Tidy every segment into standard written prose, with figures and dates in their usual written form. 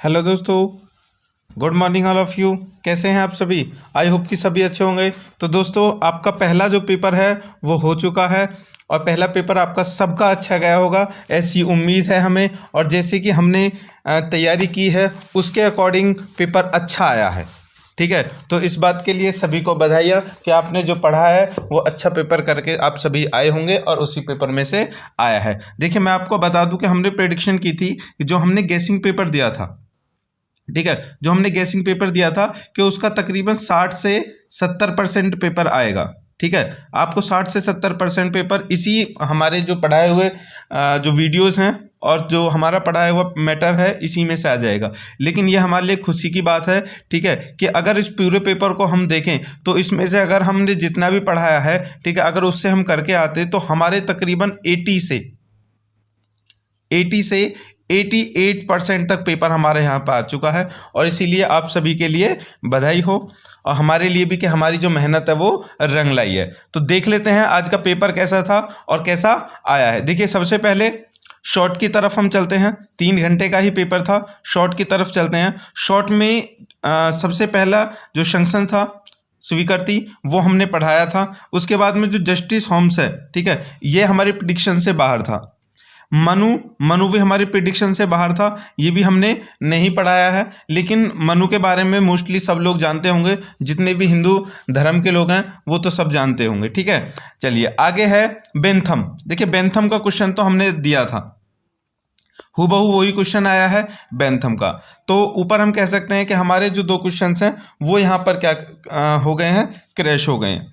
Hello दोस्तों, good morning all of you. कैसे हैं आप सभी? आई होप कि सभी अच्छे होंगे। तो दोस्तों, आपका पहला जो पेपर है वो हो चुका है और पहला पेपर आपका सबका अच्छा गया होगा, ऐसी उम्मीद है हमें। और जैसे कि हमने तैयारी की है उसके अकॉर्डिंग पेपर अच्छा आया है। ठीक है, तो इस बात के लिए सभी को बधाइयाँ कि आपने जो पढ़ा है वो अच्छा पेपर करके आप सभी आए होंगे और उसी पेपर में से आया है। देखिए, मैं आपको बता दूं कि हमने प्रेडिक्शन की थी कि जो हमने गेसिंग पेपर दिया था, ठीक है, जो हमने गैसिंग पेपर दिया था कि उसका तकरीबन 60 से 70% पेपर आएगा। ठीक है, आपको 60 से 70% पेपर इसी हमारे जो पढ़ाए हुए जो वीडियोस हैं और जो हमारा पढ़ाया हुआ मैटर है इसी में से आ जाएगा। लेकिन ये हमारे लिए खुशी की बात है, ठीक है, कि अगर इस पूरे पेपर को हम देखें तो इसमें से अगर हमने जितना भी पढ़ाया है, ठीक है, अगर उससे हम करके आते तो हमारे तकरीबन 80 से 88% तक पेपर हमारे यहाँ पर आ चुका है। और इसीलिए आप सभी के लिए बधाई हो और हमारे लिए भी कि हमारी जो मेहनत है वो रंग लाई है। तो देख लेते हैं आज का पेपर कैसा था और कैसा आया है। देखिए, सबसे पहले शॉर्ट की तरफ हम चलते हैं। 3 घंटे का ही पेपर था, शॉर्ट की तरफ चलते हैं। शॉर्ट में सबसे पहला जो सेक्शन था स्वीकृति, वो हमने पढ़ाया था। उसके बाद में जो जस्टिस होम्स है, ठीक है, ये हमारी प्रिडिक्शन से बाहर था। मनु मनु भी हमारी प्रिडिक्शन से बाहर था, ये भी हमने नहीं पढ़ाया है। लेकिन मनु के बारे में मोस्टली सब लोग जानते होंगे, जितने भी हिंदू धर्म के लोग हैं वो तो सब जानते होंगे। ठीक है, चलिए आगे है बेंथम। देखिए, बेंथम का क्वेश्चन तो हमने दिया था, हूबहू वही क्वेश्चन आया है बेंथम का। तो ऊपर हम कह सकते हैं कि हमारे जो 2 क्वेश्चन हैं वो यहाँ पर क्या हो गए हैं, क्रैश हो गए हैं।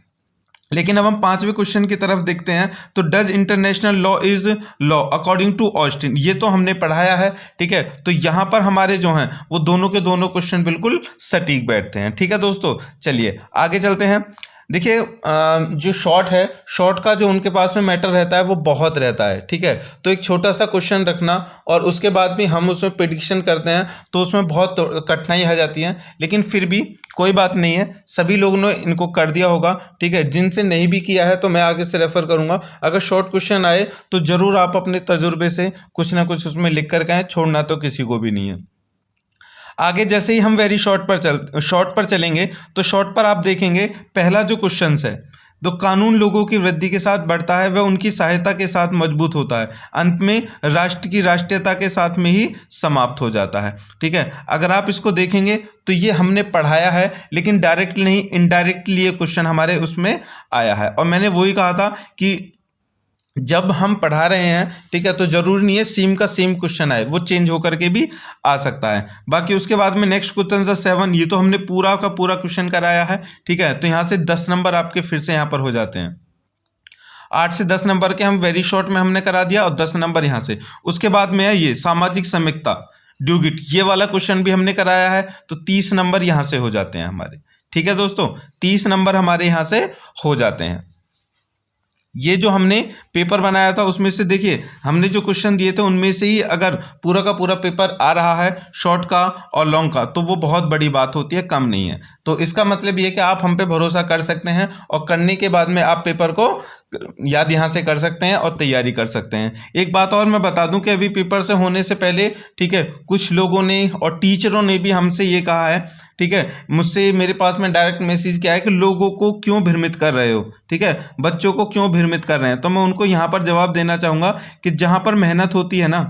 लेकिन अब हम 5वें क्वेश्चन की तरफ देखते हैं। तो does international law is law according to Austin, ये तो हमने पढ़ाया है। ठीक है, तो यहाँ पर हमारे जो हैं वो दोनों के दोनों क्वेश्चन बिल्कुल सटीक बैठते हैं। ठीक है दोस्तों, चलिए आगे चलते हैं। देखिए, जो शॉर्ट है, शॉर्ट का जो उनके पास में मैटर रहता है वो बहुत रहता है। ठीक है, तो एक छोटा सा क्वेश्चन रखना और उसके बाद भी हम उसमें प्रिडिक्शन करते हैं तो उसमें बहुत कठिनाई आ जाती है। लेकिन फिर भी कोई बात नहीं है, सभी लोगों ने इनको कर दिया होगा। ठीक है, जिनसे नहीं भी किया है तो मैं आगे से रेफर करूंगा। अगर शॉर्ट क्वेश्चन आए तो जरूर आप अपने तजुर्बे से कुछ ना कुछ उसमें लिख कर आए, छोड़ना तो किसी को भी नहीं है। आगे जैसे ही हम वेरी शॉर्ट पर चलेंगे तो शॉर्ट पर आप देखेंगे पहला जो क्वेश्चन है, तो कानून लोगों की वृद्धि के साथ बढ़ता है वह उनकी सहायता के साथ मजबूत होता है, अंत में राष्ट्र की राष्ट्रीयता के साथ में ही समाप्त हो जाता है। ठीक है, अगर आप इसको देखेंगे तो ये हमने पढ़ाया है, लेकिन डायरेक्ट नहीं, इनडायरेक्टली ये क्वेश्चन हमारे उसमें आया है। और मैंने वही कहा था कि जब हम पढ़ा रहे हैं, ठीक है, तो जरूरी नहीं है सेम का सेम क्वेश्चन आए, वो चेंज होकर के भी आ सकता है। बाकी उसके बाद में नेक्स्ट क्वेश्चन 7, ये तो हमने पूरा का पूरा क्वेश्चन कराया है। ठीक है, तो यहाँ से 10 नंबर आपके फिर से यहाँ पर हो जाते हैं। 8 से 10 नंबर के हम वेरी शॉर्ट में हमने करा दिया और 10 नंबर यहाँ से। उसके बाद में है ये सामाजिक समीक्षा ड्यूगिट, ये वाला क्वेश्चन भी हमने कराया है, तो 30 नंबर यहाँ से हो जाते हैं हमारे। ठीक है दोस्तों, 30 नंबर हमारे यहाँ से हो जाते हैं। ये जो हमने पेपर बनाया था उसमें से देखिए, हमने जो क्वेश्चन दिए थे उनमें से ही अगर पूरा का पूरा पेपर आ रहा है शॉर्ट का और लॉन्ग का, तो वो बहुत बड़ी बात होती है, कम नहीं है। तो इसका मतलब ये कि आप हम पे भरोसा कर सकते हैं और करने के बाद में आप पेपर को याद यहाँ से कर सकते हैं और तैयारी कर सकते हैं। एक बात और मैं बता दूं कि अभी पेपर से होने से पहले, ठीक है, कुछ लोगों ने और टीचरों ने भी हमसे ये कहा है, ठीक है, मुझसे मेरे पास में डायरेक्ट मैसेज किया है कि लोगों को क्यों भ्रमित कर रहे हो, ठीक है, बच्चों को क्यों भ्रमित कर रहे हैं। तो मैं उनको यहाँ पर जवाब देना चाहूँगा कि जहाँ पर मेहनत होती है ना,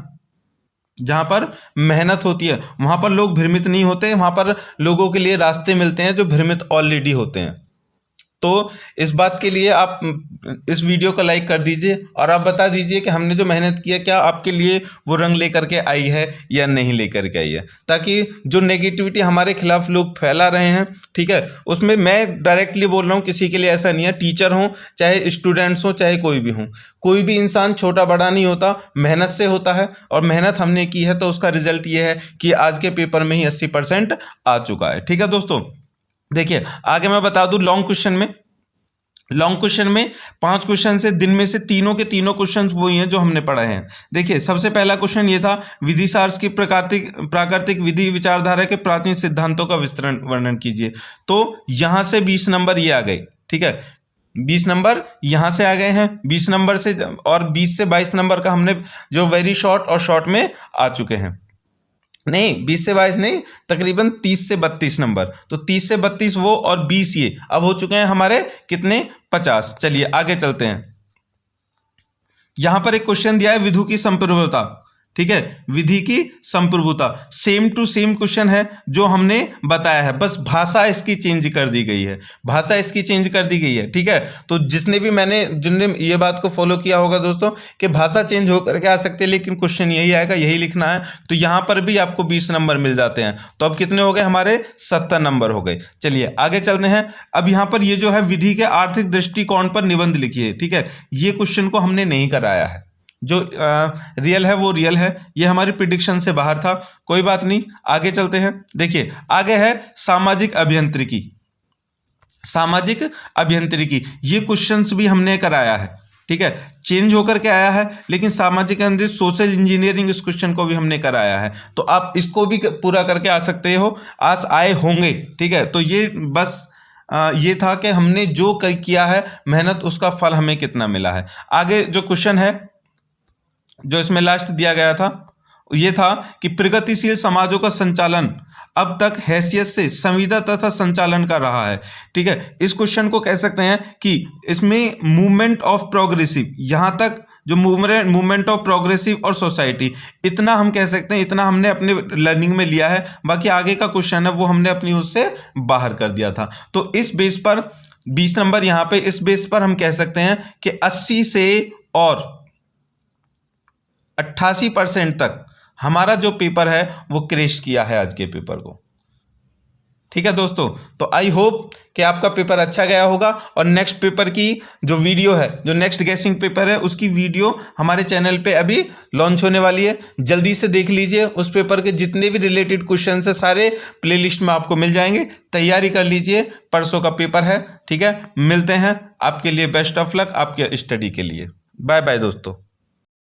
जहाँ पर मेहनत होती है वहाँ पर लोग भ्रमित नहीं होते, वहाँ पर लोगों के लिए रास्ते मिलते हैं जो भ्रमित ऑलरेडी होते हैं। तो इस बात के लिए आप इस वीडियो को लाइक कर दीजिए और आप बता दीजिए कि हमने जो मेहनत की है क्या आपके लिए वो रंग लेकर के आई है या नहीं लेकर के आई है, ताकि जो नेगेटिविटी हमारे खिलाफ लोग फैला रहे हैं, ठीक है, उसमें मैं डायरेक्टली बोल रहा हूँ, किसी के लिए ऐसा नहीं है, टीचर हो चाहे स्टूडेंट्स हो चाहे कोई भी हो, कोई भी इंसान छोटा बड़ा नहीं होता, मेहनत से होता है। और मेहनत हमने की है तो उसका रिजल्ट ये है कि आज के पेपर में ही 80% आ चुका है। ठीक है दोस्तों, देखिए आगे मैं बता दूं, लॉन्ग क्वेश्चन में 5 क्वेश्चन से दिन में से तीनों के तीनों क्वेश्चन वही हैं जो हमने पढ़े हैं। देखिए, सबसे पहला क्वेश्चन ये था विधिशास्त्र की प्राकृतिक विधि विचारधारा के प्राचीन सिद्धांतों का विस्तरण वर्णन कीजिए। तो यहां से 20 नंबर ये आ गए। ठीक है, 20 नंबर यहां से आ गए हैं, 20 नंबर से, और 20 से 22 नंबर का हमने जो वेरी शॉर्ट और शॉर्ट में आ चुके हैं। नहीं 20 से 22 नहीं, तकरीबन 30 से 32 नंबर। तो 30 से 32 वो और 20 ये, अब हो चुके हैं हमारे कितने, 50। चलिए आगे चलते हैं। यहां पर एक क्वेश्चन दिया है विधि की संप्रभुता, ठीक है, विधि की संप्रभुता सेम टू सेम क्वेश्चन है जो हमने बताया है, बस भाषा इसकी चेंज कर दी गई है, भाषा इसकी चेंज कर दी गई है, ठीक है। तो जिसने ये बात को फॉलो किया होगा दोस्तों कि भाषा चेंज होकर के आ सकते हैं लेकिन क्वेश्चन यही आएगा, यही लिखना है, तो यहां पर भी आपको 20 नंबर मिल जाते हैं। तो अब कितने हो गए हमारे, 70 नंबर हो गए। चलिए आगे चलते हैं। अब यहां पर ये जो है विधि के आर्थिक दृष्टिकोण पर निबंध लिखिए, ठीक है, ये क्वेश्चन को हमने नहीं कराया है, जो रियल है वो रियल है, ये हमारी प्रिडिक्शन से बाहर था, कोई बात नहीं। आगे चलते हैं। देखिए आगे है सामाजिक अभियांत्रिकी, सामाजिक अभियांत्रिकी, ये क्वेश्चंस भी हमने कराया है, ठीक है, चेंज होकर के आया है, लेकिन सामाजिक सोशल इंजीनियरिंग इस क्वेश्चन को भी हमने कराया है, तो आप इसको भी पूरा करके आ सकते हो, आज आए होंगे, ठीक है। तो ये बस ये था कि हमने जो किया है मेहनत, उसका फल हमें कितना मिला है। आगे जो क्वेश्चन है जो इसमें लास्ट दिया गया था ये था कि प्रगतिशील समाजों का संचालन अब तक हैसियत से संविदा तथा संचालन का रहा है, ठीक है। इस क्वेश्चन को कह सकते हैं कि इसमें मूवमेंट ऑफ प्रोग्रेसिव, यहां तक जो मूवमेंट ऑफ प्रोग्रेसिव और सोसाइटी, इतना हम कह सकते हैं, इतना हमने अपने लर्निंग में लिया है, बाकी आगे का क्वेश्चन है वो हमने अपनी उससे बाहर कर दिया था। तो इस बेस पर 20 नंबर यहाँ पे, इस बेस पर हम कह सकते हैं कि 80 से और 88% तक हमारा जो पेपर है वो क्रैश किया है आज के पेपर को, ठीक है दोस्तों। तो आई होप कि आपका पेपर अच्छा गया होगा, और नेक्स्ट पेपर की जो वीडियो है, जो नेक्स्ट गैसिंग पेपर है, उसकी वीडियो हमारे चैनल पे अभी लॉन्च होने वाली है, जल्दी से देख लीजिए। उस पेपर के जितने भी रिलेटेड क्वेश्चन है सारे प्लेलिस्ट में आपको मिल जाएंगे, तैयारी कर लीजिए, परसों का पेपर है, ठीक है। मिलते हैं, आपके लिए बेस्ट ऑफ लक आपके स्टडी के लिए, बाय बाय दोस्तों।